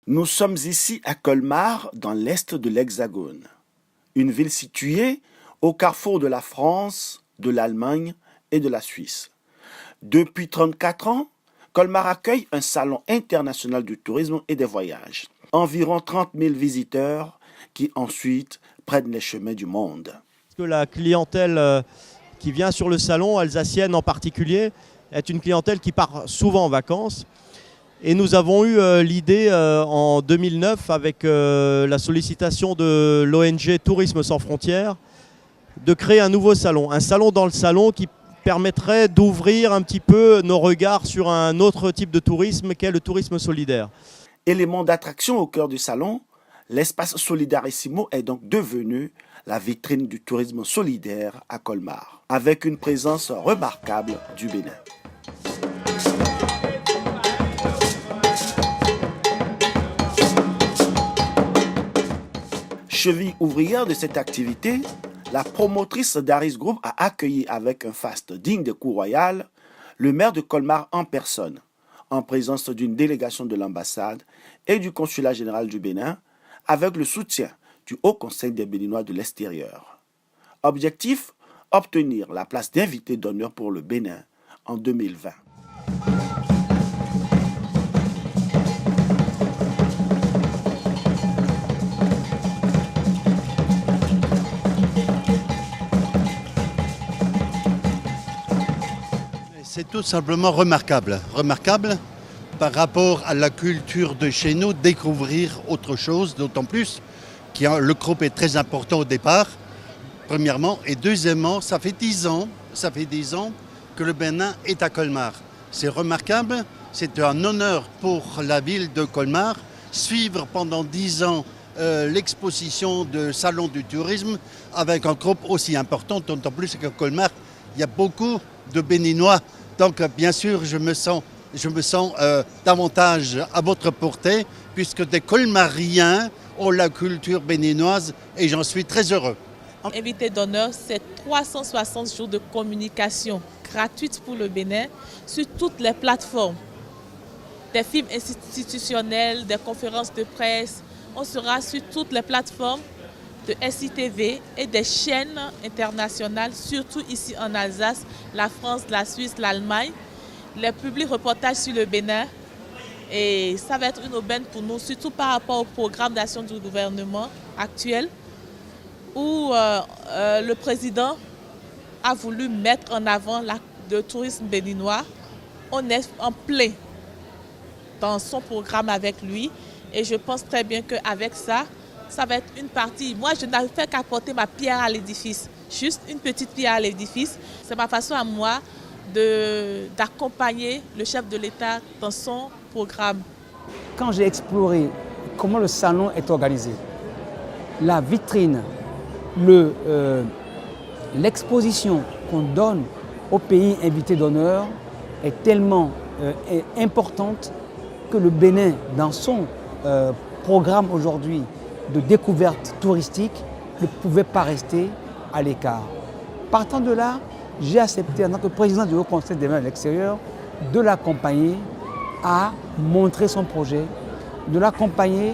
Nous sommes ici à Colmar, dans l'est de l'Hexagone, une ville située au carrefour de la France, de l'Allemagne et de la Suisse. Depuis 34 ans, Colmar accueille un salon international du tourisme et des voyages. Environ 30 000 visiteurs qui ensuite prennent les chemins du monde. La clientèle qui vient sur le salon, alsacienne en particulier, est une clientèle qui part souvent en vacances. Et nous avons eu l'idée en 2009, avec la sollicitation de l'ONG Tourisme sans frontières, de créer un nouveau salon. Un salon dans le salon qui permettrait d'ouvrir un petit peu nos regards sur un autre type de tourisme qu'est le tourisme solidaire. Élément d'attraction au cœur du salon, l'espace Solidarissimo est donc devenu la vitrine du tourisme solidaire à Colmar, avec une présence remarquable du Bénin. Cheville ouvrière de cette activité, la promotrice d'Aris Group a accueilli avec un faste digne de cour royale le maire de Colmar en personne, en présence d'une délégation de l'ambassade et du consulat général du Bénin, avec le soutien du Haut Conseil des Béninois de l'extérieur. Objectif, obtenir la place d'invité d'honneur pour le Bénin en 2020. C'est tout simplement remarquable. Remarquable par rapport à la culture de chez nous, découvrir autre chose, d'autant plus que le groupe est très important au départ, premièrement. Et deuxièmement, ça fait 10 ans que le Bénin est à Colmar. C'est remarquable, c'est un honneur pour la ville de Colmar. Suivre pendant 10 ans l'exposition de Salon du tourisme avec un groupe aussi important, d'autant plus qu'à Colmar, il y a beaucoup de Béninois. Donc bien sûr, je me sens davantage à votre portée, puisque des Colmariens ont la culture béninoise et j'en suis très heureux. Invité d'honneur, c'est 360 jours de communication gratuite pour le Bénin sur toutes les plateformes. Des films institutionnels, des conférences de presse, on sera sur toutes les plateformes de SITV et des chaînes internationales, surtout ici en Alsace, la France, la Suisse, l'Allemagne. Les publics reportages sur le Bénin. Et ça va être une aubaine pour nous, surtout par rapport au programme d'action du gouvernement actuel, où le président a voulu mettre en avant le tourisme béninois. On est en plein dans son programme avec lui. Et je pense très bien qu'avec ça, ça va être une partie. Moi, je n'avais fait qu'apporter ma pierre à l'édifice, juste une petite pierre à l'édifice. C'est ma façon à moi d'accompagner le chef de l'État dans son programme. Quand j'ai exploré comment le salon est organisé, la vitrine, l'exposition qu'on donne aux pays invités d'honneur est tellement importante que le Bénin, dans son programme aujourd'hui de découverte touristique, ne pouvait pas rester à l'écart. Partant de là, j'ai accepté en tant que président du Haut Conseil des Béninois de l'extérieur de l'accompagner à montrer son projet, de l'accompagner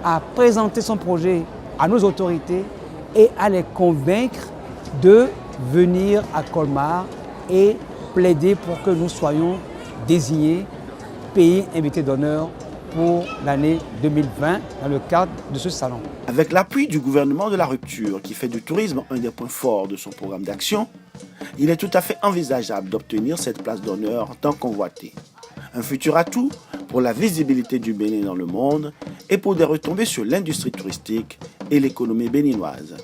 à présenter son projet à nos autorités et à les convaincre de venir à Colmar et plaider pour que nous soyons désignés pays invité d'honneur pour l'année 2020 dans le cadre de ce salon. Avec l'appui du gouvernement de la rupture qui fait du tourisme un des points forts de son programme d'action, il est tout à fait envisageable d'obtenir cette place d'honneur tant convoitée. Un futur atout pour la visibilité du Bénin dans le monde et pour des retombées sur l'industrie touristique et l'économie béninoise.